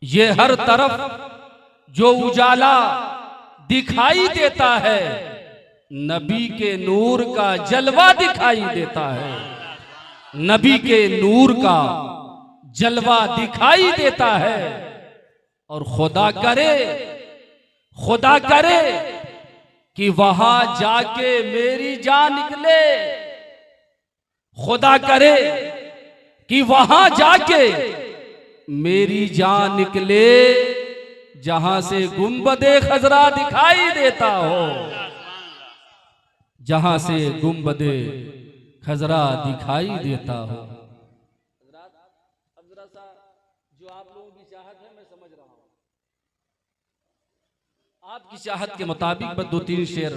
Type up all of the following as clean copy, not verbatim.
ये हर तरफ जो उजाला दिखाई देता है, नबी के नूर का जलवा दिखाई देता है। नबी के नूर का जलवा दिखाई देता है। और खुदा करे कि वहां जाके मेरी जान निकले। खुदा करे कि वहां जाके मेरी जान निकले, जहां से गुंबदे खजरा दिखाई देता हो, जहां से गुंबदे खजरा दिखाई देता हो। अब जरा सा जो आप लोगों की चाहत है मैं समझ रहा हूं, आपकी चाहत के मुताबिक बस दो तीन शेर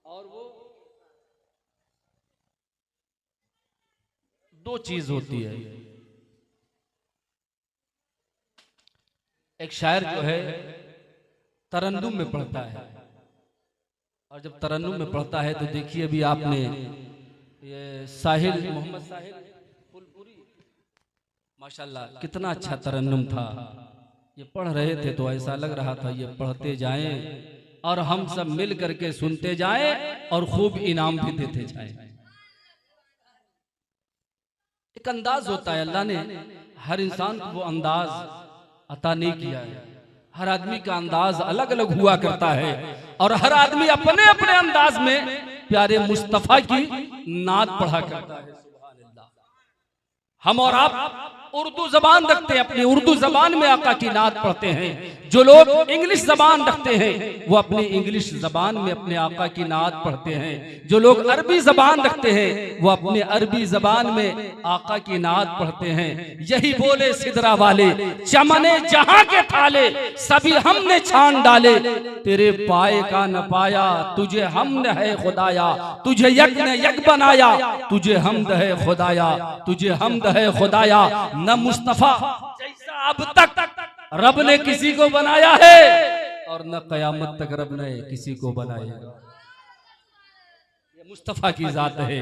और वो दो चीज होती है। एक शायर जो है तरन्नुम में पढ़ता है, और जब तरन्नुम में पढ़ता है तो देखिए अभी आपने ये साहिल मोहम्मद साहिल फुलपुरी, माशाल्लाह कितना अच्छा तरन्नुम था। ये पढ़ रहे थे तो ऐसा लग रहा था ये पढ़ते जाएं और हम सब मिल करके सुनते जाएं और खूब इनाम भी देते जाएं। एक अंदाज होता है, अल्लाह ने हर इंसान को वो अंदाज अता नहीं किया है। हर आदमी का अंदाज अलग अलग हुआ करता है और हर आदमी अपने अपने अंदाज में प्यारे मुस्तफा की नात पढ़ा करता है। सुभान अल्लाह। हम और आप उर्दू जबान रखते हैं, अपनी उर्दू जबान में आका की नात पढ़ते हैं। जो लोग इंग्लिश जबान रखते हैं वो अपनी इंग्लिश जबान में अपने आका की नात पढ़ते हैं। जो लोग अरबी जबान रखते हैं वो अपने अरबी जबान में आका की नात पढ़ते हैं। यही बोले सिदरा वाले, चमने जहां के थाले सभी हमने छान डाले, तेरे पाए का न पाया तुझे हमद है खुदाया, तुझे यक ने यक बनाया, तुझे हमद है खुदाया, तुझे हमद है खुदाया। न मुस्तफा जैसा अब तक रब ने किसी को बनाया है और न कयामत तक रब ने किसी को बनाएगा। ये मुस्तफा की जात है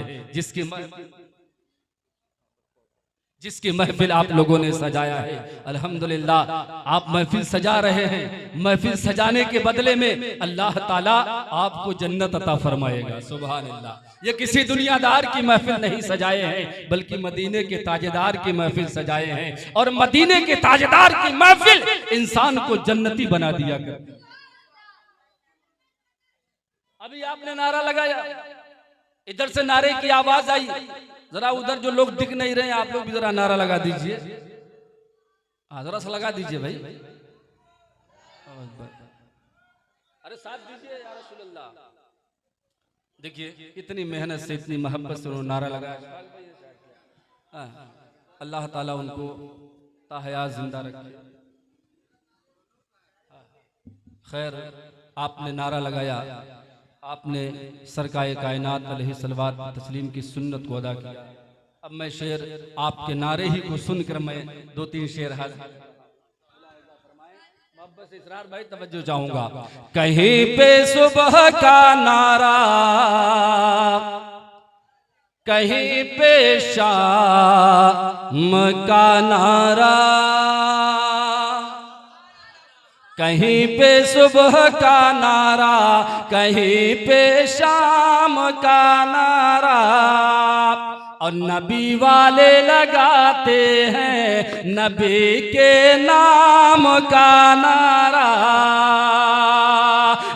जिसकी महफिल आप लोगों ने सजाया है। अल्हम्दुलिल्लाह आप महफिल सजा रहे हैं। महफिल सजाने के बदले में अल्लाह ताला आपको जन्नत अता फरमाएगा। सुभान अल्लाह। ये किसी दुनियादार की महफिल नहीं सजाए हैं, बल्कि मदीने के ताजदार की महफिल सजाए हैं। और मदीने के ताजदार की महफिल इंसान को जन्नती बना दिया करती। अभी आपने नारा लगाया, इधर से नारे की आवाज आई, जरा उधर जो लोग दिख नहीं रहे आप लोग भी जरा नारा लगा दीजिए। जरा सा लगा दीजिए भाई, अरे साथ दीजिए या रसूल अल्लाह। देखिए इतनी मेहनत से इतनी मोहब्बत से उन्होंने नारा लगाया। अल्लाह ताला उनको ताहयात जिंदा रखे। खैर आपने नारा लगाया, आपने सरकाए कायनात अलैहि सल्लवात तस्लीम की सुन्नत को अदा किया। अब मैं शेर आपके नारे ही को सुनकर मैं दो तीन शेर हाजिर मोहब्बत से इसरार भाई तवज्जो चाहूंगा। कहीं पे सुबह का नारा, कहीं पे शाम का नारा, कहीं पे सुबह का नारा, कहीं पे शाम का नारा, और नबी वाले लगाते हैं नबी के नाम का नारा।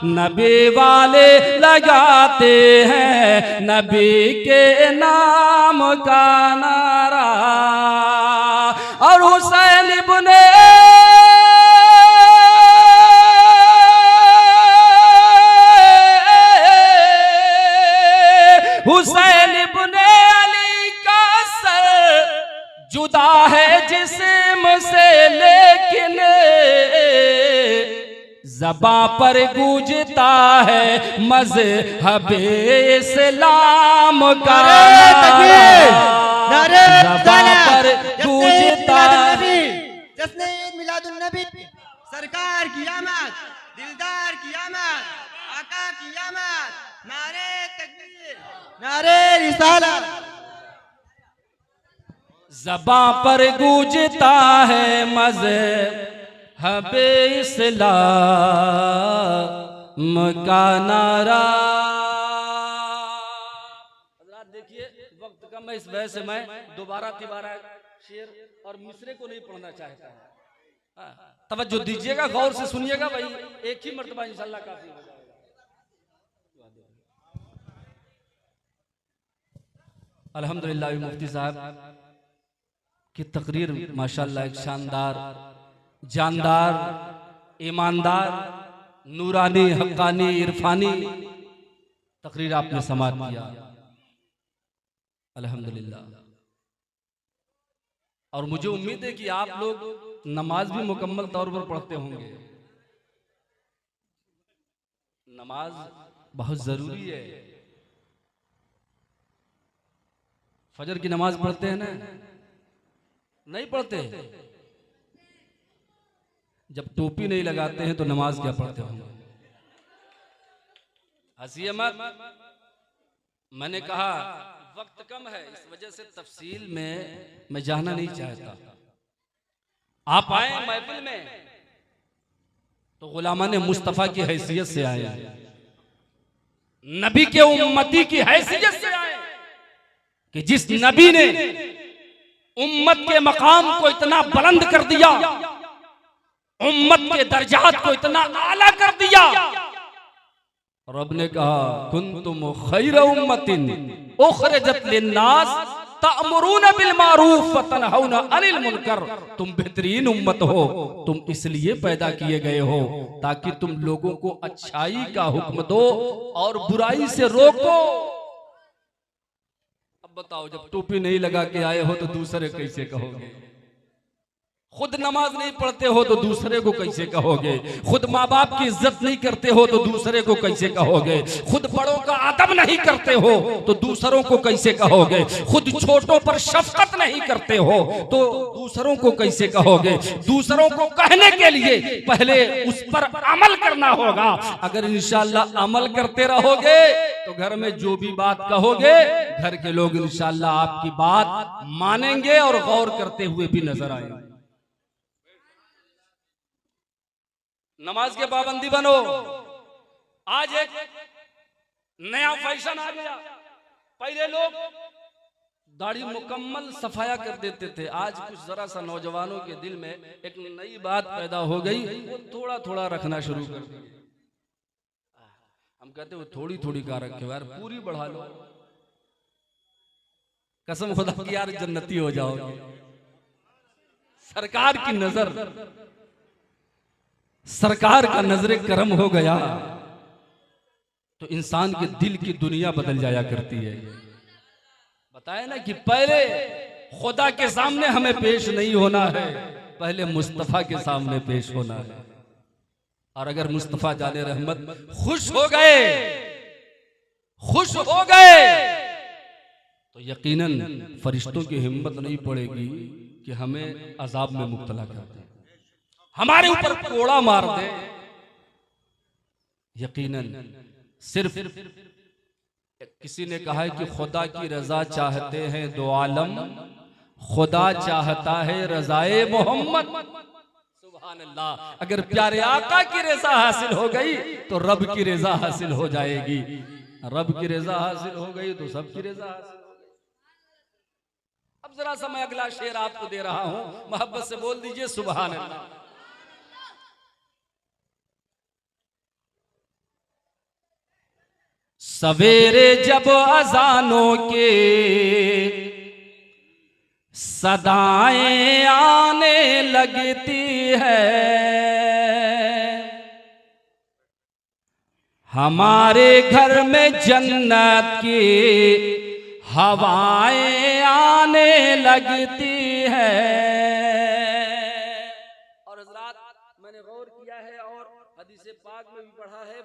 नबी वाले लगाते हैं नबी के नाम का नारा। और हुसैन इब्ने अली का सर जुदा है जिस्म से, लेकिन ज़बां पर गूंजता है मज़हब इस्लाम का नारा। ज़बां पर गूंजता है जश्न ईद मिलादुन नबी, सरकार की आमद, दिलदार की आमद, आका की आमद, नारे तकबीर, नारे रिसालत। ज़बां पर गूंजता है मज़हबे इस्लाम का नारा। देखिए वक्त कम है, इस वजह से मैं दोबारा शेर और मिसरे को नहीं पढ़ना चाहता। तवज्जो दीजिएगा, गौर से सुनिएगा भाई, एक ही मर्तबा इंशाल्लाह काफी हो जाएगा। अल्हम्दुलिल्लाह मुफ्ती साहब की तकरीर माशाल्लाह एक शानदार, जानदार, ईमानदार, नूरानी, हक्कानी, इरफानी तकरीर आपने समाअत किया, अल्हम्दुलिल्लाह। और मुझे उम्मीद है कि आप लोग नमाज भी मुकम्मल तौर पर पढ़ते होंगे। नमाज बहुत जरूरी है। फजर की नमाज पढ़ते हैं ना? नहीं पढ़ते। जब टोपी नहीं लगाते हैं तो नमाज क्या पढ़ते होंगे? हंसिए मत। मैंने कहा वक्त कम है, इस वजह से तफसील में मैं जाना नहीं चाहता। आप आए महफिल में तो गुलामान मुस्तफा की हैसियत से आए, नबी के उम्मती की हैसियत से आए कि जिस नबी ने उम्मत के मकाम को इतना बुलंद कर दिया, उम्मत के दर्जात को इतना आला कर दिया। रब ने कहा कुंतुम खैर उम्मतिन उखरिजत लिन्नास तअमुरूना बिल मारूफ व तनहौना अनिल मुनकर। तुम बेहतरीन उम्मत हो, तुम इसलिए पैदा किए गए हो ताकि तुम लोगों को अच्छाई का हुक्म दो और बुराई से रोको। अब बताओ, जब टोपी नहीं लगा के आए हो तो दूसरे कैसे कहोगे? खुद नमाज नहीं पढ़ते हो तो दूसरे को कैसे कहोगे? खुद माँ बाप की इज्जत नहीं करते हो तो दूसरे को कैसे कहोगे? खुद बड़ों का अदब नहीं करते हो तो दूसरों को कैसे कहोगे? खुद छोटों पर शफकत नहीं करते हो तो दूसरों को कैसे कहोगे? दूसरों को कहने के लिए पहले उस पर अमल करना होगा। अगर इंशाअल्लाह अमल करते रहोगे तो घर में जो भी बात कहोगे घर के लोग इंशाअल्लाह आपकी बात मानेंगे और गौर करते हुए भी नजर आएंगे। नमाज के पाबंदी बनो। आज एक नया फैशन आ गया। पहले लोग दाढ़ी मुकम्मल सफाया कर देते थे, आज कुछ जरा सा नौजवानों के दिल में एक नई बात पैदा हो गई, वो थोड़ा थोड़ा रखना शुरू कर दिए। हम कहते हो थोड़ी थोड़ी का रखे यार, पूरी बढ़ा लो। कसम खुदा की यार जन्नती हो जाओगे। सरकार की नजर, सरकार का नजरे करम हो गया तो इंसान के दिल की दुनिया बदल जाया करती है। बताया ना कि पहले खुदा के सामने हमें पेश नहीं होना है, पहले मुस्तफा के सामने पेश होना है। और अगर मुस्तफा जाने रहमत खुश हो गए तो यकीनन फरिश्तों की हिम्मत नहीं पड़ेगी कि हमें अजाब में मुब्तला कर दें, हमारे ऊपर कोड़ा मार दे। यकीनन सिर्फ किसी ने कहा है कि खुदा की रजा चाहते हैं दो आलम, खुदा चाहता है रजाए मोहम्मद। सुभान अल्लाह। अगर प्यारे आका की रजा हासिल हो गई तो रब की रजा हासिल हो जाएगी, रब की रजा हासिल हो गई तो सबकी रजा हासिल हो गई। अब जरा सा मैं अगला शेर आपको दे रहा हूं, मोहब्बत से बोल दीजिए सुभान अल्लाह। सवेरे जब अजानों के सदाएं आने लगती है, हमारे घर में जन्नत की हवाएं आने लगती है। और हज़रात मैंने गौर किया है और हदीस पाक में भी पढ़ा है,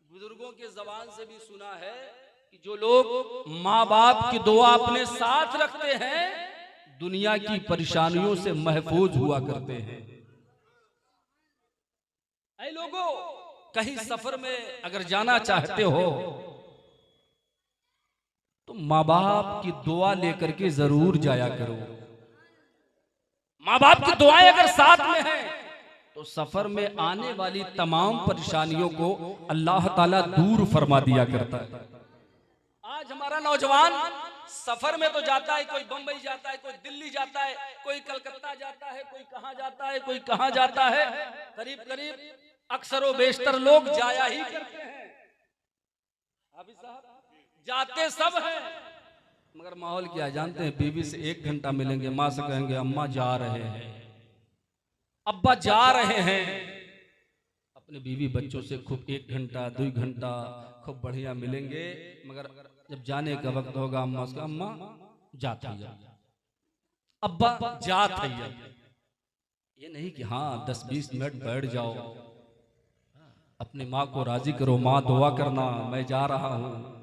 बुजुर्गों के जबान से भी सुना है कि जो लोग माँ बाप की दुआ अपने साथ रखते हैं दुनिया की परेशानियों से महफूज हुआ करते हैं। ऐ लोगों, कहीं सफर में अगर जाना चाहते हो तो माँ बाप की दुआ लेकर के जरूर जाया करो। माँ बाप की दुआएं अगर साथ में हैं तो सफर में आने वाली तमाम परेशानियों को अल्लाह ताला दूर फरमा दिया करता है। आज हमारा नौजवान सफर में तो जाता है, कोई बंबई जाता है, कोई दिल्ली जाता है, कोई कलकत्ता जाता है, कोई कहां जाता है, कोई कहां जाता है। करीब करीब अक्सर व बेशतर लोग जाया ही करते हैं। हाफिज साहब जाते सब हैं, मगर माहौल क्या जानते हैं? बीवी से 1 घंटा मिलेंगे, माँ से कहेंगे अम्मा जा रहे हैं, अब्बा जा रहे हैं। अपने बीवी बच्चों से खूब 1 घंटा 2 घंटा खूब बढ़िया मिलेंगे, मगर जब जाने का वक्त होगा अम्मा से अम्मा जात है, अब्बा जात है। ये नहीं कि हाँ 10-20 मिनट बैठ जाओ, अपनी माँ को राजी करो, माँ दुआ करना मैं जा रहा हूँ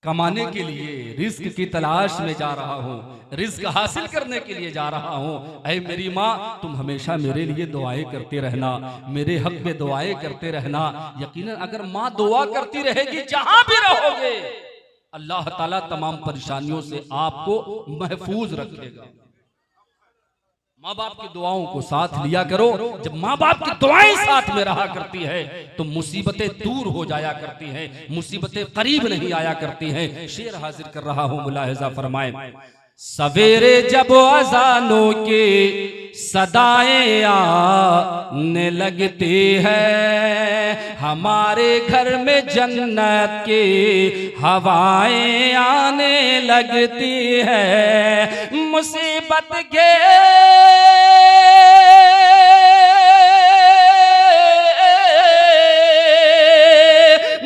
कमाने के लिए, रिस्क की तलाश में जा रहा हूँ, रिस्क हासिल करने के लिए जा रहा हूँ। ऐ मेरी माँ तुम हमेशा मेरे लिए दुआएं करते रहना, मेरे हक में दुआएं करते रहना। यकीनन अगर माँ दुआ करती रहेगी जहां भी रहोगे, अल्लाह ताला तमाम परेशानियों से आपको महफूज रखेगा। माँ बाप की दुआओं को साथ लिया करो। जब माँ बाप की दुआएं साथ में रहा करती है तो मुसीबतें दूर हो जाया करती हैं, मुसीबतें करीब नहीं आया करती हैं। शेर हाजिर कर रहा हूं, मुलाहिजा फरमाए। सवेरे जब अजानों के सदाएं आने लगती है, हमारे घर में जन्नत की हवाएं आने लगती है। मुसीबत के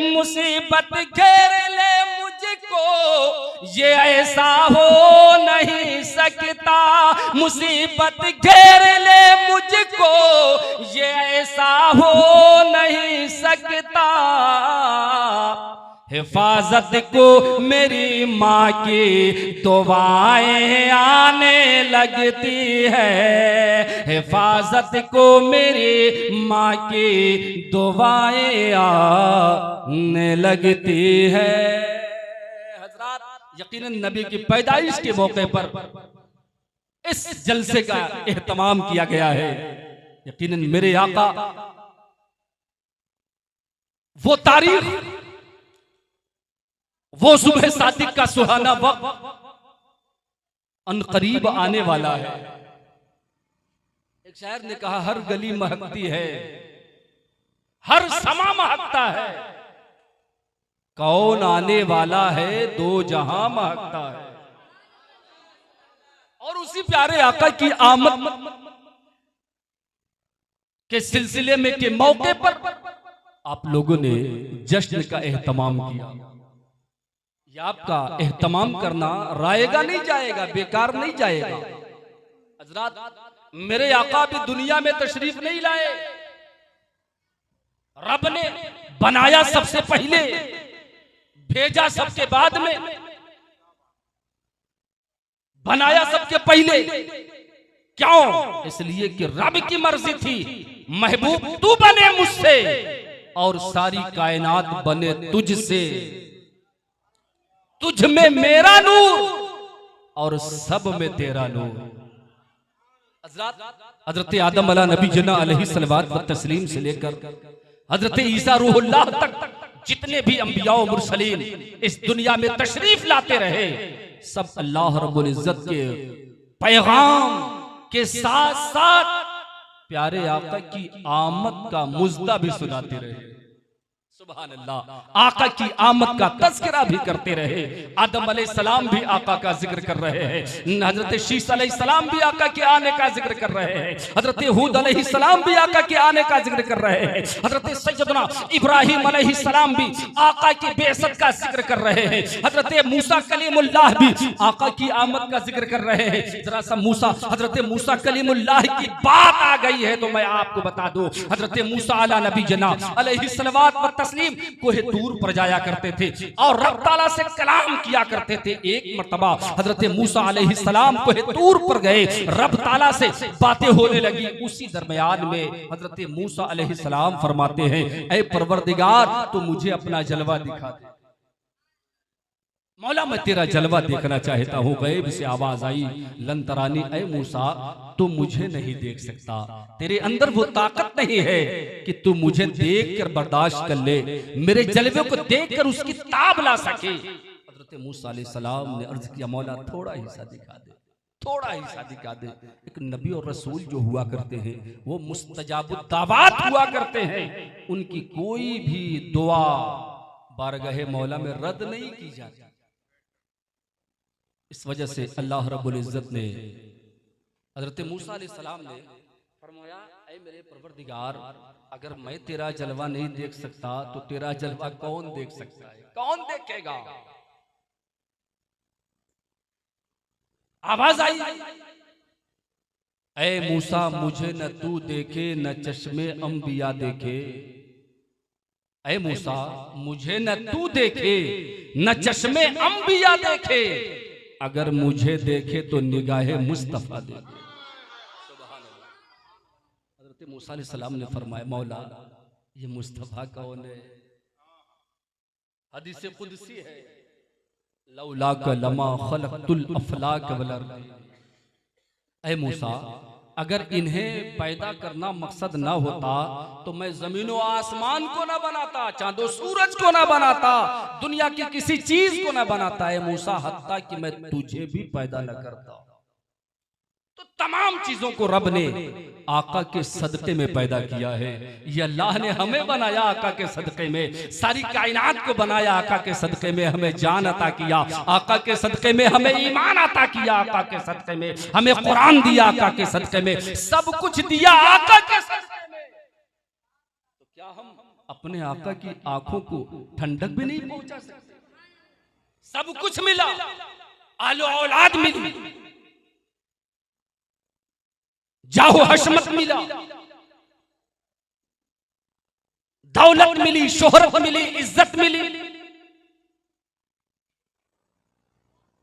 मुसीबत घेर ले मुझको, ये ऐसा हो नहीं सकता। मुसीबत घेर ले मुझको, ये ऐसा हो नहीं सकता। हिफाजत को मेरी माँ की दुआएं आने लगती है, हिफाजत को मेरी माँ की दुआएं आने लगती है। हजरात यकीनन नबी की पैदाइश के मौके पर इस जलसे का एहतमाम किया गया है। यकीनन मेरे आका वो तारीख, वो सुबह सादिक का सुहाना वक्त अनकरीब आने वाला है। एक शायर ने कहा हर गली महकती है, हर समा महकता है, कौन आने वाला है दो जहां महकता है। और उसी प्यारे आका की आमद के सिलसिले में के मौके पर आप लोगों ने जश्न का एहतमाम किया। ये आपका एहतमाम करना रायगा नहीं जाएगा, बेकार नहीं जाएगा। हजरात मेरे आका भी दुनिया में तशरीफ नहीं लाए, रब ने बनाया सबसे पहले, भेजा सबके बाद में, बनाया सबके पहले। क्यों? इसलिए कि रब की मर्जी थी महबूब तू बने मुझसे और सारी कायनात बने तुझसे, तुझ में मेरा नूर और सब में तेरा नूर। हजरत आदम अला नबी जना अलैहि सल्लवात व तस्लीम से लेकर हजरत ईसा रूहुल्लाह तक जितने भी अंबिया और मुरसलीन इस दुनिया में तशरीफ लाते रहे, सब अल्लाह रब्बुल इज्जत के पैगाम के साथ साथ प्यारे आका की आमद का मुजदा भी सुनाते रहे। सुभान अल्लाह। आका की आमद का तज़किरा भी करते रहे। आदम अलैहिस्सलाम भी आका का जिक्र कर रहे हैं, हजरत शीस अलैहिस्सलाम भी आका के आने का जिक्र कर रहे हैं, हजरत हूद अलैहिस्सलाम भी आका के आने का जिक्र कर रहे हैं, हजरत सैयदना इब्राहिम अलैहिस्सलाम भी आका की बेअसत का जिक्र कर रहे हैं, हजरत मूसा कलीमुल्लाह भी आका की आमद का जिक्र कर रहे हैं। जरा सा हजरत मूसा कलीमुल्लाह की बात आ गई है तो मैं आपको बता दूं, हजरत मूसा अला नबी जना अलैहिस्सलात व तस्लीम कोहे तूर पर जाया करते थे और रब ताला से कलाम किया करते थे। एक मर्तबा हजरत मूसा अलैहिस्सलाम कोहे तूर पर गए, रब ताला से बातें होने लगी। उसी दरमियान में हजरत मूसा अलैहिस्सलाम फरमाते हैं, ऐ परवरदिगार तू मुझे अपना जलवा दिखा दे। मौला मैं तेरा जलवा देखना चाहता हूँ। गैब से आवाज आई लन तरानी, ऐ मूसा तू मुझे नहीं देख सकता, तेरे अंदर वो ताकत नहीं है कि तू मुझे देख कर बर्दाश्त कर ले, मेरे जलवे को देख कर उसकी ताब ला सके। हजरत मूसा अलैहिस्सलाम ने अर्ज किया, मौला थोड़ा हिस्सा दिखा दे, थोड़ा हिस्सा दिखा दे। एक नबी और रसूल जो हुआ करते हैं वो मुस्तजाबुद दावात हुआ करते हैं, उनकी कोई भी दुआ बारगाहे मौला में रद्द नहीं की जाती। इस वजह से अल्लाह रब्बुल इज्जत ने हजरत मूसा अलैहिस्सलाम ने फरमाया, ऐ मेरे परवरदिगार, अगर मैं तेरा जलवा नहीं देख सकता तो तेरा जलवा कौन देख सकता है, कौन देखेगा। आवाज आई, ऐ मूसा मुझे न तू देखे न चश्मे अंबिया देखे, ऐ मूसा मुझे न तू देखे न चश्मे अंबिया देखे, अगर मुझे देखे तो निगाहे मुस्तफा देखे। हजरत मूसा अलैहिस्सलाम ने फरमाया, मौला ये मुस्तफा कौन है। हदीस कुदसी है, लौलाक लमा खलक़तुल अफलाक वल अर्द। ऐ मूसा अगर इन्हें पैदा करना मकसद ना होता तो मैं जमीन और आसमान को ना बनाता, चांदो सूरज को ना बनाता, दुनिया की किसी चीज को ना बनाता। है मूसा हत्ता कि मैं तुझे भी पैदा न करता। तो तमाम चीजों को रब ने आका के सदके में पैदा किया है। ये अल्लाह ने हमें बनाया आका के सदके में, सारी कायनात को बनाया आका के सदके में, हमें जान अता किया आका के सदके में, हमें ईमान अता किया आका के सदके में, हमें कुरान दिया आका के सदके में, सब कुछ दिया आका के सदके में। तो क्या हम अपने आका की आंखों को ठंडक भी नहीं पहुंचा सकते? सब कुछ मिला, आलो औलाद मिली, जाहो हशमत मिला, दौलत मिली, शोहरत मिली, इज्जत मिली,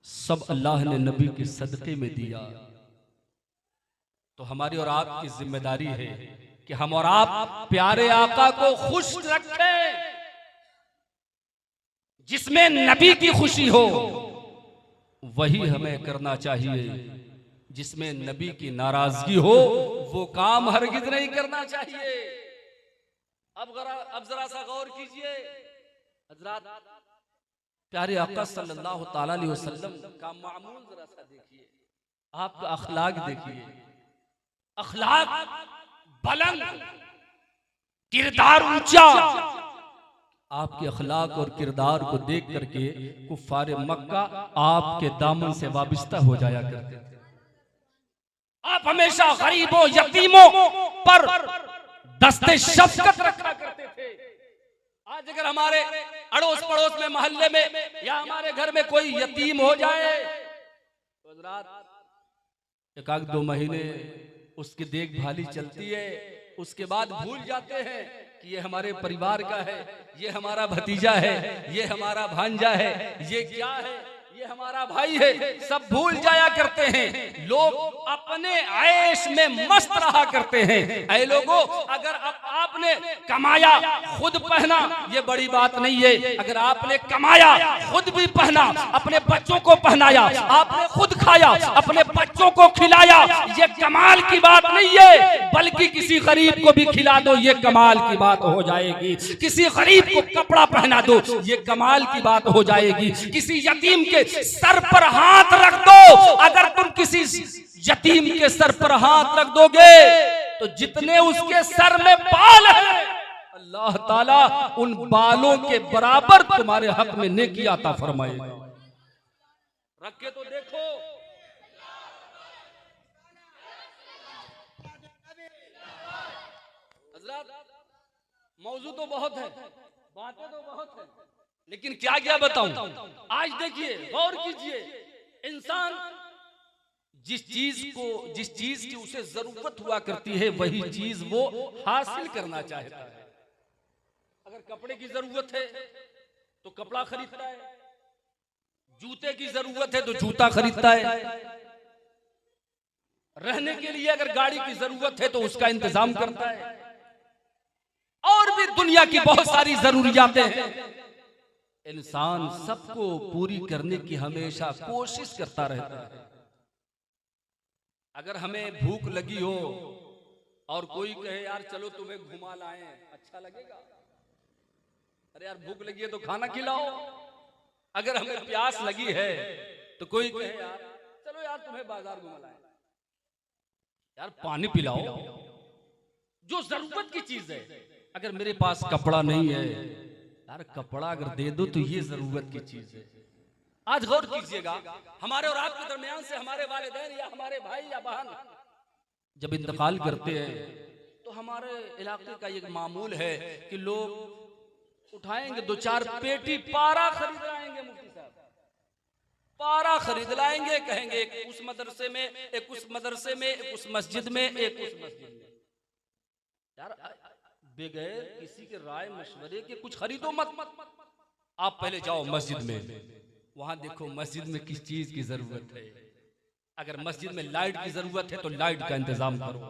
सब अल्लाह ने नबी के सदके में दिया। तो हमारी और आपकी जिम्मेदारी है कि हम और आप प्यारे आका को खुश रखें। जिसमें नबी की खुशी हो वही हमें करना चाहिए, जिसमें नबी की नाराजगी हो वो काम हरगिज नहीं करना चाहिए। अब जरा सा गौर कीजिए हजरात, प्यारे आका सल्लल्लाहु ताला अलैहि वसल्लम का मामूल जरा सा देखिए, आपका अखलाक देखिए, अखलाक बुलंद, किरदार ऊंचा। आपके अखलाक और किरदार को देख करके कुफ्फार मक्का आपके दामन से वाबिस्ता हो जाया करते थे। आप हमेशा गरीबों यतीमों पर दस्ते शफकत रखा करते थे। आज अगर हमारे अड़ोस पड़ोस में, मोहल्ले में या हमारे घर में कोई यतीम हो जाए तो हज़रात एक आध 2 महीने उसकी देखभाली चलती है, उसके बाद भूल जाते हैं कि ये हमारे परिवार का है, ये हमारा भतीजा है, ये हमारा भांजा है, ये क्या है, ये हमारा भाई है, सब भूल जाया करते हैं। लोग अपने ऐश में मस्त रहा करते हैं। ऐ लोगों, अगर आपने कमाया खुद पहना ये बड़ी बात नहीं है, अगर आपने कमाया खुद भी पहना, अपने बच्चों को पहनाया, आपने खुद खाया, अपने बच्चों को खिलाया, ये कमाल की बात नहीं है, बल्कि किसी गरीब को भी खिला दो ये कमाल की बात हो जाएगी। किसी गरीब को कपड़ा पहना दो ये कमाल की बात हो जाएगी। किसी यतीम के सर पर हाथ रख दो, अगर तुम किसी यतीम के सर पर हाथ रख दोगे तो जितने उसके सर में बाल हैं अल्लाह ताला उन बालों के बराबर तुम्हारे हक में नेकी अता फरमाएगा। रख के तो देखो। हज़रात, मौजू तो बहुत है, बातें तो बहुत है, लेकिन क्या क्या बताऊं। आज देखिए, गौर कीजिए, इंसान जिस चीज की उसे जरूरत हुआ करती है वही चीज वो हासिल करना चाहता है। अगर कपड़े की जरूरत है तो कपड़ा खरीदता है, जूते की जरूरत है तो जूता खरीदता है, रहने के लिए अगर गाड़ी की जरूरत है तो उसका इंतजाम करता है, और भी दुनिया की बहुत सारी जरूरियातें हैं। इंसान सबको पूरी करने की हमेशा कोशिश करता रहता है। अगर हमें भूख लगी हो और कोई कहे यार चलो तुम्हें घुमा लाएं, अच्छा लगेगा? अरे यार भूख लगी है तो खाना खिलाओ। अगर हमें प्यास लगी है तो कोई कहे यार चलो यार तुम्हें बाजार घुमा लाएं, यार पानी पिलाओ, जो जरूरत की चीज है। अगर मेरे पास कपड़ा नहीं है, यार कपड़ा अगर दे दो तो ये जरूरत की चीज है। आज गौर कीजिएगा, हमारे और आपके दरमियान से हमारे वालिदैन या हमारे भाई या बहन जब इंतकाल करते हैं तो हमारे इलाके का एक मामूल है कि लोग उठाएंगे 2-4 पेटी पारा खरीद लाएंगे। मुफ्ती साहब पारा खरीद लाएंगे, कहेंगे एक उस मदरसे में, एक उस मदरसे में, एक उस मस्जिद में, एक उस मस्जिद में। यार बगैर किसी के राय मशवरे के कुछ खरीदो मत। आप पहले जाओ मस्जिद में, वहां देखो मस्जिद में किस चीज की जरूरत है। अगर मस्जिद में लाइट की जरूरत है तो लाइट का इंतजाम करो,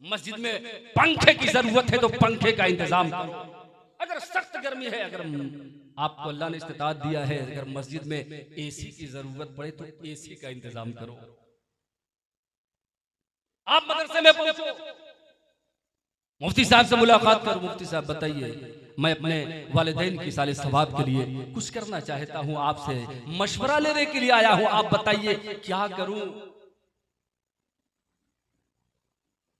मस्जिद में पंखे की जरूरत है तो पंखे का इंतजाम करो। अगर सख्त गर्मी है, अगर आपको अल्लाह ने इस्तिताअत दिया है, अगर मस्जिद में एसी की जरूरत पड़े तो एसी का इंतजाम करो। आप मदरसे में पहुंचो, मुफ्ती साहब से मुलाकात करो, मुफ्ती साहब बताइए मैं अपने वालिदैन की साले सवाब के लिए कुछ करना चाहता हूं, आपसे मशवरा लेने के लिए आया हूं, आप बताइए क्या करूं।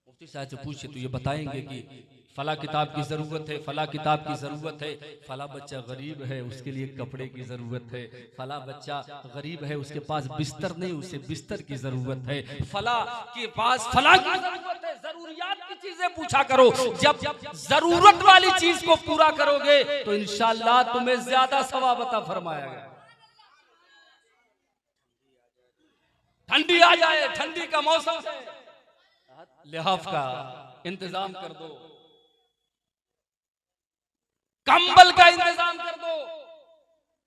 मुफ्ती साहब से पूछे तो ये बताएंगे कि फला किताब की जरूरत है, फला किताब की जरूरत है, फला बच्चा गरीब है उसके लिए कपड़े की जरूरत है, फला बच्चा गरीब है उसके पास बिस्तर नहीं उसे बिस्तर की जरूरत है, फला के पास फला की जरूरत है। जरूरियात की चीजें पूछा करो, जब जरूरत वाली चीज को पूरा करोगे तो इंशाअल्लाह तुम्हें ज्यादा सवाब अता फरमाएगा। ठंडी आ जाए, ठंडी का मौसम है, लिहाफ का इंतजाम कर दो, कंबल का इंतजाम कर दो।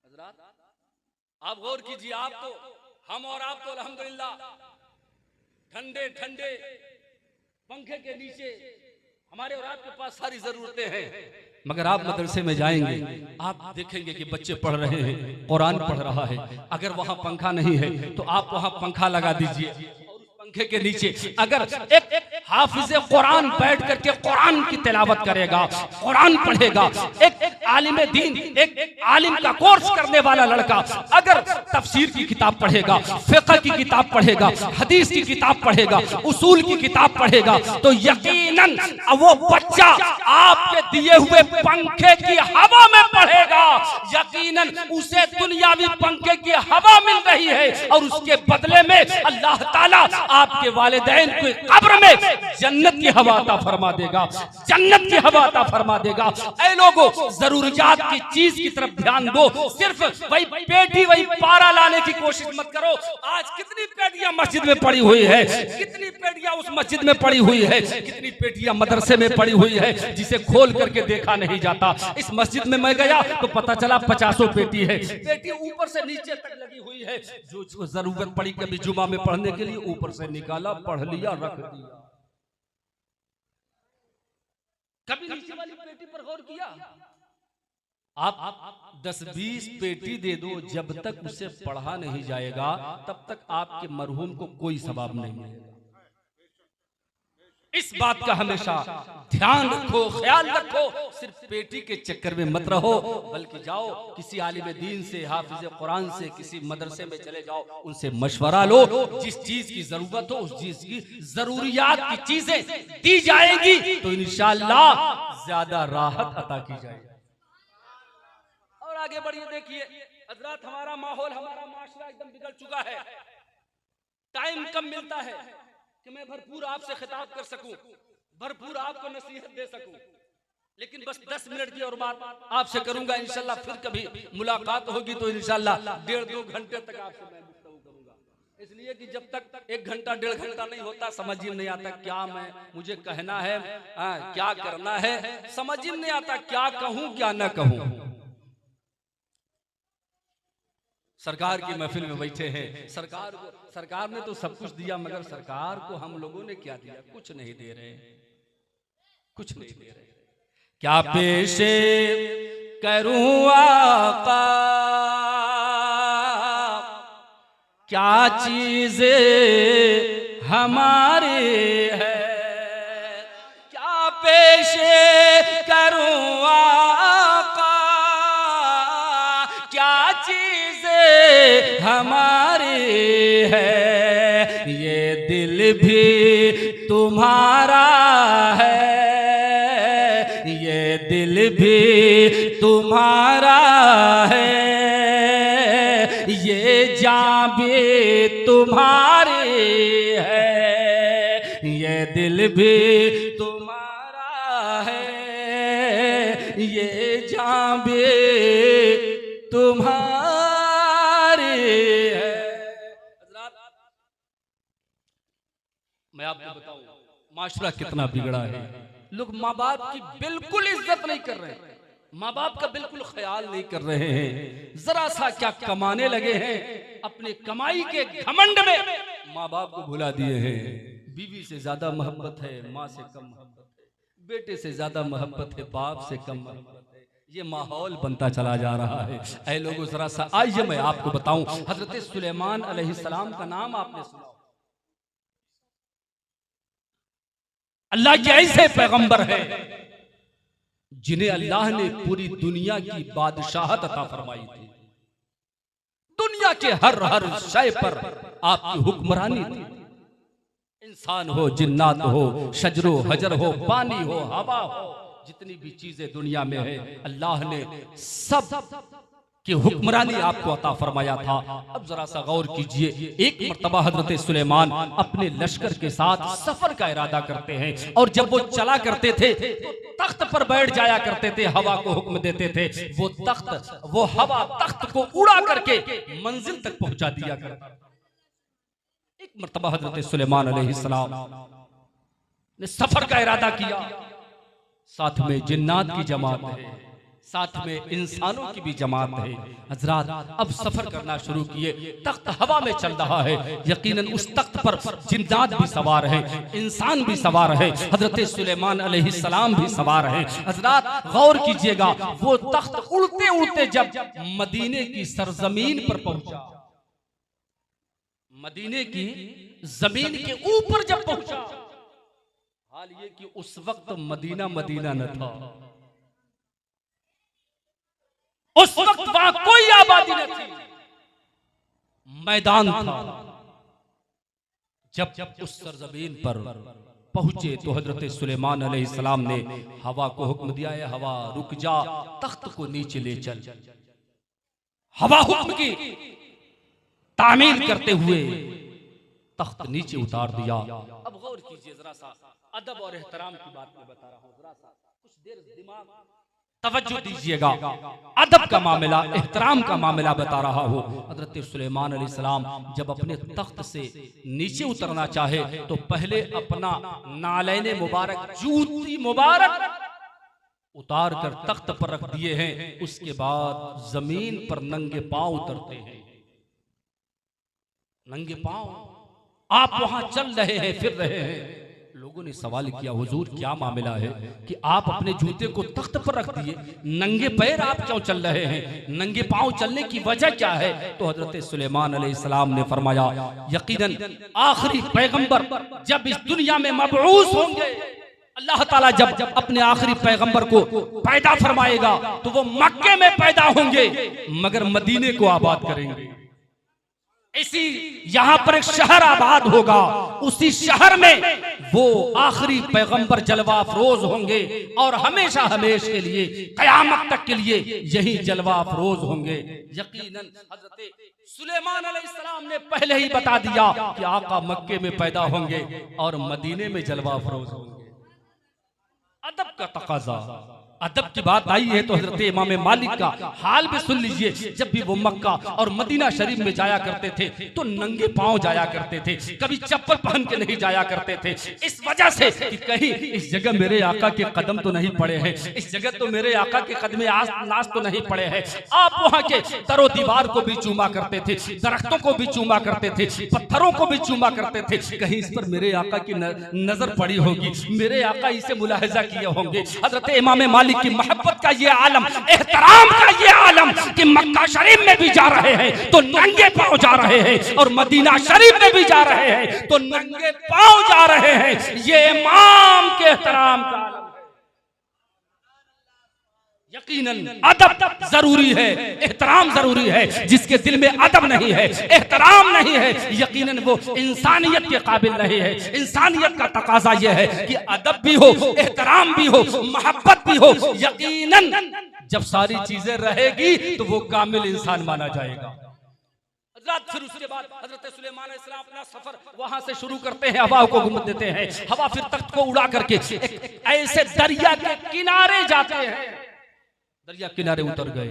हजरात आप गौर कीजिए, आप तो हम और आप तो अल्हम्दुलिल्लाह ठंडे ठंडे पंखे के नीचे, हमारे और आपके पास सारी जरूरतें हैं। मगर आप मदरसे में जाएंगे, आप देखेंगे कि बच्चे पढ़ रहे हैं, कुरान पढ़ रहा है। अगर वहां पंखा नहीं है तो आप वहां पंखा लगा दीजिए, पंखे के नीचे अगर एक हाफिज़े कुरान बैठ करके कुरान की तिलावत करेगा, कुरान पढ़ेगा, एक आलिम दीन, एक आलिम का कोर्स करने वाला लड़का अगर तफसीर की किताब पढ़ेगा, फिक़ह की किताब पढ़ेगा, हदीस की किताब पढ़ेगा, उसूल की किताब पढ़ेगा, तो यकीनन वो बच्चा आपके दिए हुए पंखे की हवा में पढ़ेगा। यकीनन उसे दुनियावी पंखे की हवा मिल रही है और उसके बदले में अल्लाह ताला आपके वालिदैन को कब्र में जन्नत की हवा अता फरमा देगा, जन्नत की हवा अता फरमा देगा। ऐ लोगों, जरूरियात की चीज की तरफ ध्यान दो, सिर्फ वही पेटी वही पारा लाने की कोशिश मत करो। आज कितनी पेटियां मस्जिद में पड़ी हुई है, कितनी पेटियां उस मस्जिद में पड़ी हुई है, कितनी पेटियां मदरसे में पड़ी हुई है जिसे खोल करके देखा नहीं जाता। इस मस्जिद में मैं गया तो पता चला 50 पेटी है, पेटी ऊपर से नीचे तक लगी हुई है। जो जरूरत पड़ी कभी जुमा में पढ़ने के लिए ऊपर से निकाला, पढ़ लिया, रख दिया। कभी नीचे वाली पेटी पर गौर किया? आप 10-20 पेटी दे दो, जब तक उसे पढ़ा नहीं जाएगा तब तक आपके मरहूम को कोई सवाब नहीं मिलेगा। इस बात का हमेशा ध्यान रखो, ख्याल रखो। सिर्फ पेटी के चक्कर में मत रहो, बल्कि जाओ किसी आलिम दीन से, हाफिज़ कुरान से, किसी मदरसे में चले जाओ, उनसे मशवरा लो। जिस चीज की जरूरत हो उस चीज की जरूरियात की चीजें दी जाएंगी तो इंशाअल्लाह ज्यादा राहत अता की जाएगी। और आगे बढ़िए, देखिए हजरात, हमारा माहौल, हमारा माशरा एकदम बिगड़ चुका है। टाइम कम मिलता है कि मैं भरपूर आपसे खिताब कर सकूं, भरपूर आपको नसीहत दे सकूं, लेकिन बस 10 मिनट की और बात आपसे करूंगा। इंशाल्लाह फिर कभी मुलाकात होगी तो इंशाल्लाह 1.5-2 घंटे तक आपसे मैं गुफ्तगू करूंगा। इसलिए कि जब तक 1 घंटा 1.5 घंटा नहीं होता, समझ ही नहीं आता क्या मुझे कहना है, क्या करना है, समझ ही नहीं आता क्या कहूं क्या ना कहूं। सरकार की महफिल में बैठे हैं, सरकार ने तो सब कुछ दिया, मगर सरकार को हम लोगों ने क्या दिया? कुछ नहीं दे रहे, कुछ नहीं दे रहे। क्या पेशे करूं आका, क्या चीज़ें हमारी है, क्या पेशे करूं आका, क्या चीज़ें हमारी है, ये दिल भी तुम्हारा है, ये दिल भी तुम्हारा है, ये जान भी तुम्हारी है, ये दिल भी तुम्हारा है, ये जान भी तुम्हारी है। मैं आपको बताऊं माशरा कितना बिगड़ा है। लोग माँ बाप की बिल्कुल इज्जत नहीं कर रहे हैं, माँ बाप का बिल्कुल ख्याल नहीं कर रहे हैं। जरा सा क्या कमाने लगे हैं, अपने कमाई के घमंड में माँ बाप को भुला दिए हैं। बीवी से ज्यादा मोहब्बत है माँ से कम मोहब्बत है, बेटे से ज्यादा मोहब्बत है बाप से कम मोहब्बत है। ये माहौल बनता चला जा रहा है। ऐ लोगों जरा सा आइए मैं आपको बताऊं, हजरत सुलेमान अलैहिस्सलाम का नाम आपने सुना, अल्लाह के ऐसे पैगंबर हैं जिन्हें अल्लाह ने पूरी दुनिया की बादशाहत अता फरमाई थी। दुनिया के हर हर शय पर आपकी हुक्मरानी थी। इंसान हो, जिन्नात हो, शजरो हजर हो, पानी हो, हवा हो, जितनी भी चीजें दुनिया में है अल्लाह ने सब की हुक्मरानी आपको अता फरमाया था। अब जरा सा गौर कीजिए, एक मर्तबा हजरत सुलेमान अपने लश्कर के साथ सफर का इरादा करते हैं और जब वो चला करते थे तो तख्त पर बैठ जाया करते थे, हवा को हुक्म देते थे, वो हवा तख्त को उड़ा करके मंजिल तक पहुंचा दिया करता। एक मर्तबा हजरत सुलेमान अलैहिस्सलाम ने सफर का इरादा किया, साथ में जिन्नात की जमात है, साथ में इंसानों की भी जमात है। हजरात अब सफर करना शुरू किए, तख्त हवा में चल रहा है, यकीनन उस तख्त पर जिन्नात भी सवार है, इंसान भी सवार है, हजरत सुलेमान अलैहिस्सलाम भी सवार है। हजरात गौर कीजिएगा, वो तख्त उड़ते उड़ते जब मदीने की सरजमीन पर पहुंचा, मदीने की जमीन के ऊपर जब पहुंचा, हाल ये कि उस वक्त मदीना मदीना न था, उस वक्त वहां कोई आबादी न थी, मैदान था। जब उस सरजमीन पर पहुंचे तो हजरत सुलेमान अलैहिस्सलाम ने हवा को हुक्म दिया, है हवा रुक जा, तख्त को नीचे ले चल। हवा हुक्म की तामील करते हुए तख्त नीचे उतार दिया। अब गौर कीजिए, जरा सा अदब और एहतराम की बात मैं बता रहा हूं, जरा सा कुछ देर दिमाग तवज्जो दीजिएगा। अदब का मामला, एहतराम का मामला बता रहा हूं। हजरत सुलेमान अलैहिस्सलाम जब अपने तख्त से नीचे उतरना चाहे तो पहले अपना नालैन मुबारक, जूती मुबारक उतार कर तख्त पर रख दिए हैं, उसके बाद जमीन पर नंगे पांव उतरते हैं। नंगे पांव आप वहां चल रहे हैं, फिर रहे हैं। लोगों ने सवाल किया, हुजूर क्या मामला है कि आप अपने जूते को तख्त पर रख दिए, नंगे पैर आप क्यों चल रहे हैं, नंगे पांव चलने की वजह क्या है? तो हजरत सुलेमान अलैहिस्सलाम ने फरमाया, यकीनन आखिरी पैगंबर जब इस दुनिया में मबऊस होंगे, अल्लाह ताला जब अपने आखिरी पैगंबर को पैदा फरमाएगा तो वो मक्के में पैदा होंगे मगर मदीने को आबाद करेंगे। इसी यहां पर एक शहर आबाद होगा, उसी शहर में वो आखिरी पैगंबर जलवा अफरोज होंगे और हमेशा हमेशा के लिए, कयामत तक के लिए यही जलवा अफरोज होंगे। यकीनन हजरत सुलेमान अलैहिस्सलाम ने पहले ही बता दिया कि आका मक्के में पैदा होंगे और मदीने में जलवा अफरोज होंगे। अदब का तकाजा, अदब की बात आई है तो हजरत इमाम मालिक का हाल भी सुन लीजिए। जब भी वो मक्का और मदीना शरीफ में जाया करते थे तो नंगे पांव जाया करते थे, कभी चप्पल पहन के नहीं जाया करते थे, इस वजह से कि कहीं इस जगह मेरे आका के कदम तो नहीं पड़े हैं, इस जगह तो मेरे आका के कदमे नाश तो नहीं पड़े हैं। आप वहां के दरो दीवार को भी चूमा करते थे, दरख्तों को भी चूमा करते थे, पत्थरों को भी चूमा करते थे, कहीं इस पर मेरे आका की नजर पड़ी होगी, मेरे आका इसे मुलाहजा किए होंगे। हजरत इमाम मालिक वाली की मोहब्बत का ये आलम, एहतराम का ये आलम कि मक्का शरीफ में भी जा रहे हैं तो नंगे पांव जा रहे हैं, और मदीना शरीफ में भी जा रहे हैं तो नंगे पांव जा रहे हैं। ये इमाम के एहतराम का आलम है। यकीनन अदब जरूरी है, एहतराम जरूरी है। जिसके दिल में अदब नहीं है, एहतराम नहीं है, यकीनन वो इंसानियत के काबिल नहीं है। इंसानियत का तकाजा यह है कि अदब भी हो, एहतराम भी हो, मोहब्बत भी हो। यकीनन जब सारी चीजें रहेगी तो वो कामिल इंसान माना जाएगा। फिर उसके बाद हजरत सुलेमान अलैहिस्सलाम अपना सफर वहां से शुरू करते हैं, हवा को घूम देते हैं। हवा फिर तख्त को उड़ा करके एक ऐसे दरिया के किनारे जाते हैं। दरिया किनारे उतर गए।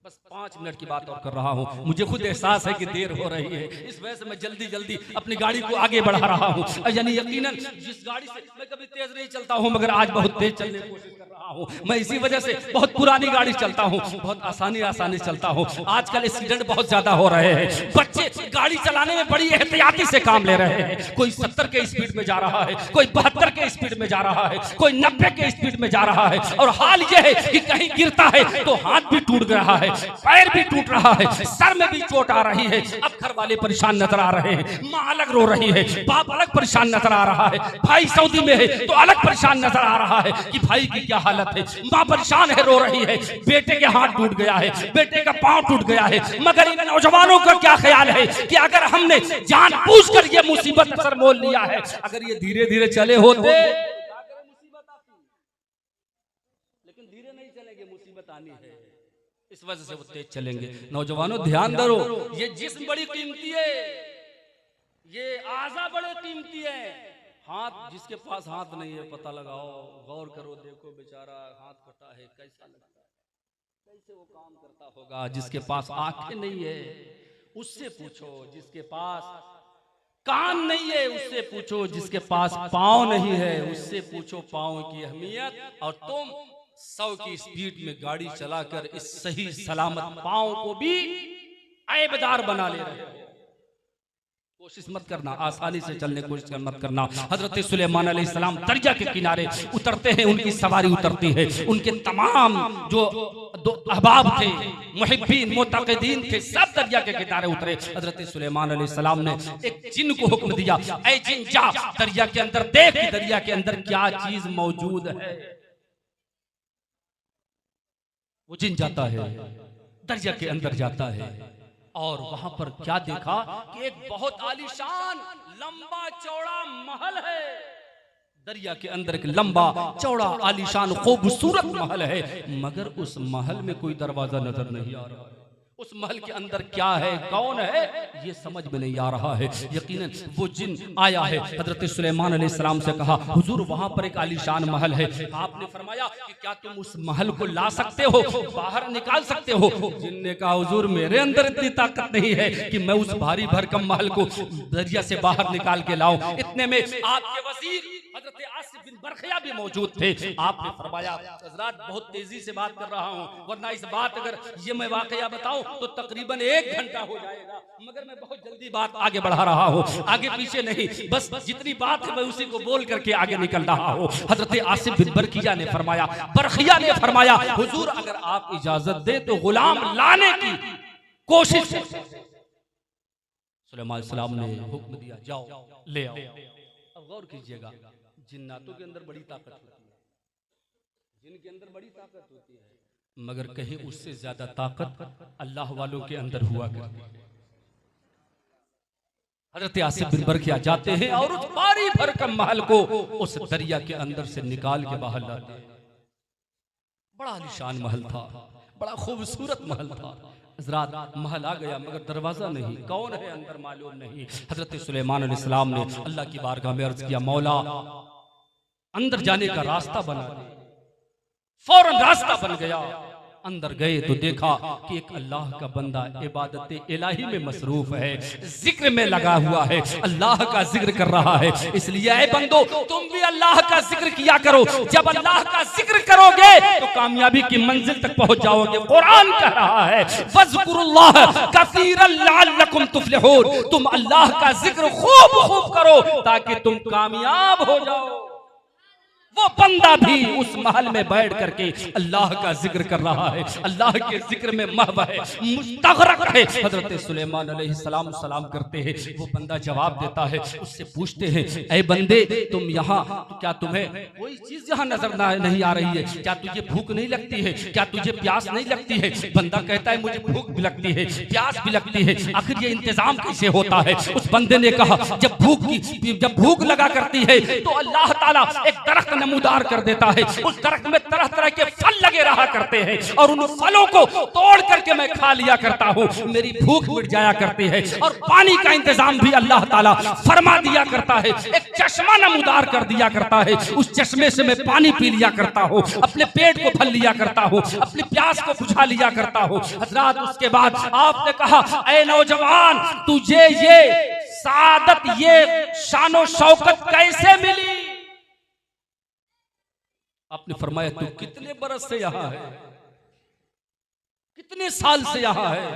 बस 5 मिनट की बात और कर रहा हूँ, मुझे खुद एहसास है कि देर हो रही है, इस वजह से मैं जल्दी जल्दी अपनी गाड़ी को आगे बढ़ा रहा हूँ। यानी यकीनन जिस गाड़ी से मैं कभी तेज नहीं चलता हूँ, मगर आज बहुत तेज चलने की कोशिश कर रहा हूँ। मैं इसी वजह से बहुत पुरानी गाड़ी चलता हूँ, बहुत आसानी चलता हूँ। आजकल एक्सीडेंट बहुत ज्यादा हो रहे हैं। बच्चे गाड़ी चलाने में बड़ी एहतियाती से काम ले रहे हैं। कोई 70 के स्पीड में जा रहा है, कोई 72 के स्पीड में जा रहा है, कोई 90 के स्पीड में जा रहा है। और हाल यह है कि कहीं गिरता है तो हाथ भी टूट रहा है, पैर भी टूट रहा है, सर में भी चोट आ रही है। अब घर वाले परेशान नजर आ रहे हैं, माँ अलग रो रही है, बाप अलग परेशान नजर आ रहा है, भाई सऊदी में है तो अलग परेशान नजर आ रहा है कि भाई की क्या हालत है। माँ परेशान है, रो रही है, बेटे के हाथ टूट गया है, बेटे का पांव टूट गया है। मगर इन नौजवानों का क्या ख्याल है कि अगर हमने जानबूझकर ये मुसीबत सर मोल लिया है, अगर ये धीरे धीरे चले होते, लेकिन धीरे नहीं चलेंगे, मुसीबत आनी है, इस वजह से वो तेज चलेंगे। नौजवानों ध्यान दो, ये जिस्म बड़ी कीमती है, ये आज़ा बड़े कीमती है। हाथ जिसके पास हाथ नहीं है, पता लगाओ, गौर करो, देखो बेचारा हाथ कटा है, कैसा लगता है, कैसे वो काम करता होगा। जिसके पास आंखें नहीं है उससे पूछो, जिसके पास कान नहीं है उससे पूछो, जिसके पास पाँव नहीं है उससे पूछो पाँव की अहमियत। और तुम 100 की स्पीड में गाड़ी चलाकर इस सही सलामत पाँव को भी ऐबदार बना ले रहे हो। कोशिश मत करना, आसानी से चलने की कोशिश मत करना। हजरत सुलेमान अलैहिस्सलाम दरिया के किनारे उतरते हैं, उनकी सवारी उतरती है। उनके तमाम जो अहबाब थे, मुहिब्बीन, मुतक़िदीन थे, सब दरिया के किनारे उतरे। हजरत सुलेमान अलैहिस्सलाम ने एक जिन को हुक्म दिया, ऐ जिन जा दरिया के अंदर देख, दरिया के अंदर क्या चीज मौजूद है। वो जिन जाता है, दरिया के अंदर जाता है, और वहां पर क्या देखा कि एक बहुत आलीशान लंबा चौड़ा महल है। दरिया के अंदर एक लंबा चौड़ा आलीशान खूबसूरत महल है, मगर उस महल में कोई दरवाजा नजर नहीं आ रहा। उस महल के अंदर क्या है, कौन है, ये समझ में नहीं आ रहा है। यकीनन वो जिन आया है, हजरत सुलेमान अलैहिस्सलाम से कहा, हुजूर वहां पर एक आलीशान महल है। आपने फरमाया कि क्या तुम उस महल को ला सकते हो, बाहर निकाल सकते हो। जिन ने कहा, हुजूर मेरे अंदर इतनी ताकत नहीं है कि मैं उस भारी भरकम महल को दरिया से बाहर निकाल के लाऊं। इतने में आपके वजीर हजरत आसिफ बिन बरखिया भी मौजूद थे। आपने फरमाया, हजरत बहुत तेजी से बात कर रहा हूँ, वरना इस बात अगर ये मैं वाकया बताऊं तो तकरीबन 1 घंटा हो जाएगा, मगर मैं बहुत जल्दी बात आगे बढ़ा रहा हूँ, आगे पीछे नहीं, बस जितनी बात है मैं उसी को बोल करके आगे निकल रहा हूँ। हजरत आसिफ बिन बरखिया ने फरमाया, हुजूर अगर आप इजाजत दे तो गुलाम लाने की कोशिश। सुलेमान अलैहिस्सलाम ने हुक्म दिया, जाओ ले आओ। अब गौर कीजिएगा, जिन्नातों के अंदर बड़ी ताकत होती है, जिनके अंदर बड़ी ताकत होती है, मगर कहीं उससे ज्यादा ताकत अल्लाह वालों के अंदर हुआ करती है। हजरत आसिफ बिन बरखिया जाते हैं और उस भारी भरकम महल को उस दरिया के अंदर से निकाल के बाहर लाते हैं। बड़ा आलीशान महल था, बड़ा खूबसूरत महल था। हजरत महल आ गया, मगर दरवाजा नहीं, कौन है अंदर मालूम नहीं। हजरत सुलेमान अलैहिस्सलाम ने अल्लाह की बारगाह में अर्ज किया, मौला अंदर जाने का रास्ता बना दे। फौरन रास्ता बन गया। अंदर गए तो देखा कि एक अल्लाह का बंदा इबादत इलाही में मसरूफ है, जिक्र में लगा हुआ है, अल्लाह का जिक्र कर रहा है। इसलिए ऐ बंदो, तुम भी अल्लाह का जिक्र किया करो। जब अल्लाह का जिक्र करोगे तो कामयाबी की मंजिल तक पहुंच जाओगे। कुरान कह रहा है, फज़्कुरुल्लाह कसीरन लअल्लकुम तुफ्लिहून, तुम अल्लाह का जिक्र खूब खूब करो ताकि तुम कामयाब हो जाओ। वो बंदा भी उस महल में बैठ करके अल्लाह का जिक्र कर रहा है, अल्लाह के जिक्र में महव है, मुस्तगरक है। हजरत सुलेमान अलैहिस्सलाम सलाम करते हैं, वो बंदा जवाब देता है, उससे पूछते हैं, ऐ बंदे तुम यहाँ, क्या तुम्हें कोई चीज यहाँ नजर नहीं आ रही है? क्या तुझे भूख नहीं लगती है? क्या तुझे प्यास नहीं लगती है? बंदा कहता है मुझे भूख भी लगती है, प्यास भी लगती है, आखिर ये इंतजाम कैसे होता है? उस बंदे ने कहा, जब भूख लगा करती है तो अल्लाह ताला एक दरख्त नमूदार कर देता है, उस दरख्त में तरह तरह के फल लगे रहा करते हैं और उन फलों को तोड़ करके मैं खा लिया करता हूँ, मेरी भूख मिट जाया करती है। और पानी का इंतजाम भी अल्लाह ताला फरमा दिया करता है, एक चश्मा नमूदार कर दिया करता है, उस चश्मे से मैं पानी पी लिया करता हूँ, अपने पेट को भर लिया करता हूँ, अपनी प्यास को बुझा लिया करता हूँ। हजरात उसके बाद आपने कहा, ऐ नौजवान तुझे ये सादत, ये शानो शौकत कैसे मिली? आपने फरमाया तू कितने बरस से यहाँ है, कितने साल से यहाँ है?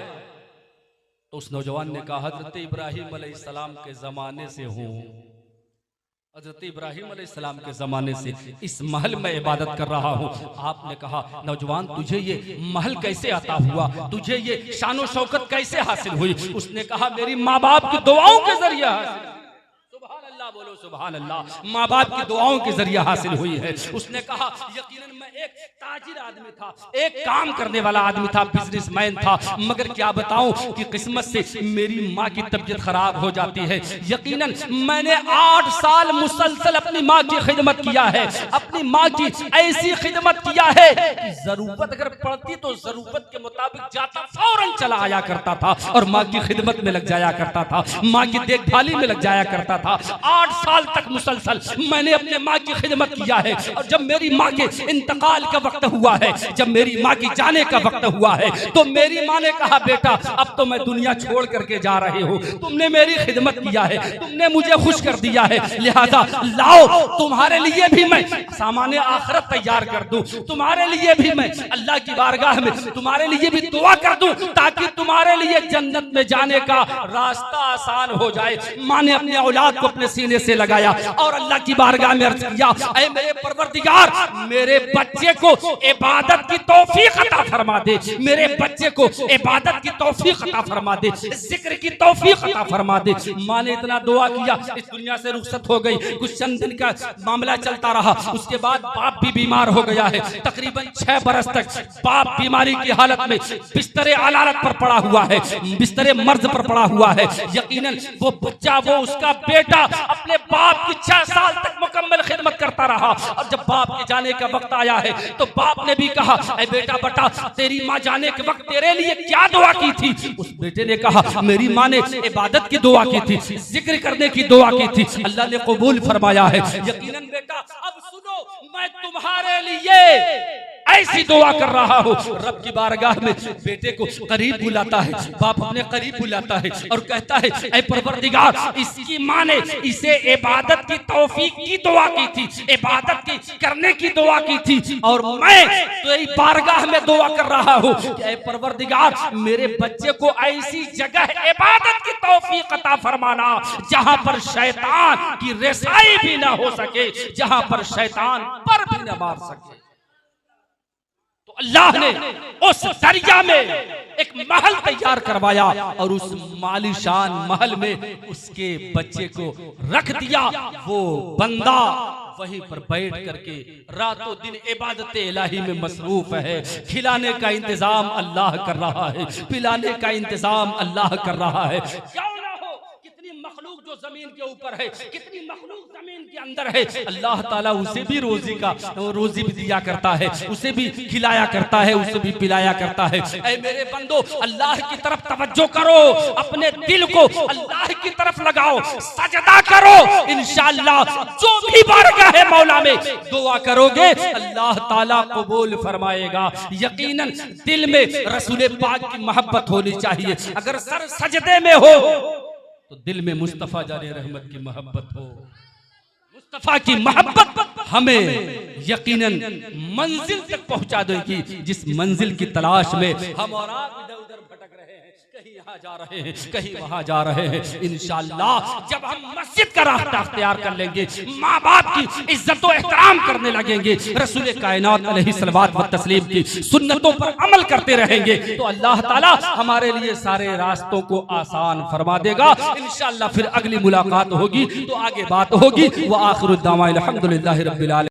तो उस नौजवान ने कहा, हजरत इब्राहिम अलैहिस्सलाम के जमाने से हूँ, हजरत इब्राहिम अलैहिस्सलाम के जमाने से इस महल में इबादत कर रहा हूँ। आपने कहा, नौजवान तुझे ये महल कैसे अता हुआ, तुझे ये शानो शौकत कैसे हासिल हुई? उसने कहा, मेरी माँ बाप की दुआओं के जरिए हासिल। बोलो सुभान अल्लाह, माँ बाप की दुआओं के जरिए हासिल हुई है। उसने कहा, यकीनन मैं एक ताजिर आदमी था, एक काम करने वाला आदमी था, बिजनेसमैन था, मगर क्या बताऊं कि किस्मत से मेरी माँ की तबीयत खराब हो जाती है। यकीनन मैंने 8 साल मुसलसल अपनी माँ की खिदमत किया है, अपनी माँ की ऐसी खिदमत किया है कि जरूरत अगर पड़ती तो जरूरत के मुताबिक जाता, फौरन चला आया करता था और माँ की खिदमत में लग जाया करता था, माँ की देखभाली में लग जाया करता था। 8 साल तक मुसलसल मैंने अपने माँ की खिदमत किया है। और जब मेरी माँ के इंतकाल का वक्त हुआ है, जब मेरी माँ की जाने का वक्त हुआ है, तो मेरी माँ ने कहा, बेटा अब तो मैं दुनिया छोड़ करके जा रही हूँ, तुमने मेरी खिदमत किया है, तुमने मुझे खुश कर दिया है, लिहाजा लाओ तुम्हारे लिए भी मैं सामान आखिरत तैयार कर दूं, तुम्हारे लिए भी मैं अल्लाह की बारगाह में तुम्हारे लिए भी दुआ कर दूं, ताकि तुम्हारे लिए जन्नत में जाने का रास्ता आसान हो जाए। माँ ने अपने औलाद को अपने सीने से लगाया और अल्लाह की बारगाह में अर्ज किया, ऐ मेरे परवरदिगार, मेरे बच्चे को इबादत की तौफीक अता फरमा दे, मेरे बच्चे को इबादत की तौफीक अता फरमा दे, जिक्र की तौफीक अता फरमा दे। माँ ने इतना दुआ किया, इस दुनिया से रुखसत हो गई। कुछ चंद दिन का मामला चलता रहा, उसके बाद बाप भी बीमार हो गया है। तकरीबन 6 बरस तक बाप बीमारी की हालत में बिस्तरे अलालत पर पड़ा हुआ है, बिस्तरे मर्ज पर पड़ा हुआ है। यकीनन वो बच्चा, वो उसका बेटा अपने बाप की 6 साल तक मुकम्मल खिदमत करता रहा। और जब बाप के जाने का वक्त आया है तो बाप ने भी कहा, ऐ बेटा बता, तेरी माँ जाने के वक्त तेरे लिए क्या दुआ की थी? उस बेटे ने कहा, मेरी माँ ने इबादत की दुआ की थी, जिक्र करने की दुआ की थी, अल्लाह ने कबूल फरमाया है। यकीनन बेटा अब सुनो, मैं तुम्हारे लिए ऐसी दुआ कर रहा हूँ। रब की बारगाह में बेटे को करीब बुलाता है, बाप अपने करीब बुलाता है और कहता है, ऐ परवरदिगार, इसकी माँ ने इसे इबादत की तौफीक की दुआ की थी, इबादत की करने की दुआ की थी, और मैं तेरी बारगाह में दुआ कर रहा हूँ कि ऐ परवरदिगार, मेरे बच्चे को ऐसी जगह इबादत की तौफीक अता फरमाना जहाँ पर शैतान की रसाई भी ना हो सके, जहाँ पर शैतान पर भी न मार सके। अल्लाह ने उस दरिया में एक महल तैयार करवाया और उस मालीशान महल में उसके बच्चे को रख दिया। वो बंदा वहीं पर बैठ करके रातों दिन इबादत इलाही में मसरूफ है। खिलाने का इंतजाम अल्लाह कर रहा है, पिलाने का इंतजाम अल्लाह कर रहा है। क्यों ना हो, कितनी मखलूक जो जमीन के ऊपर है, कितनी मखलूक जमीन के अंदर है, अल्लाह ताला उसे भी रोजी भी दिया करता है, उसे भी खिलाया करता है, उसे भी पिलाया करता है। ऐ मेरे बंदो, अल्लाह की तरफ तवज्जो करो, अपने दिल को अल्लाह की तरफ लगाओ, सजदा करो। इंशाअल्लाह जो भी बारगाह है मौला में दुआ करोगे, अल्लाह ताला कबूल फरमाएगा। यकीनन दिल में रसूल पाक की मोहब्बत होनी चाहिए। अगर सर सजदे में हो तो दिल में मुस्तफा जाने रहमत की मोहब्बत हो। मुस्तफा की मोहब्बत हमें यकीनन मंजिल तक पहुंचा देगी, जिस मंजिल की तलाश में हम और आप इधर उधर भटक रहे हैं। कहीं यहाँ जा रहे हैं, कहीं वहाँ जा रहे हैं। इंशाअल्लाह जब हम मस्जिद का रास्ता अख्तियार कर लेंगे, माँ बाप की इज्जत व एहतराम करने लगेंगे, रसूल कायनात अलैहिस्सलात व तस्लीम की सुन्नतों पर अमल करते रहेंगे, तो अल्लाह ताला हमारे लिए सारे रास्तों को आसान फरमा देगा। इंशाअल्लाह फिर अगली मुलाकात होगी तो आगे बात होगी। व आखिरु दावाना अल्हम्दुलिल्लाहि रब्बिल आलमीन।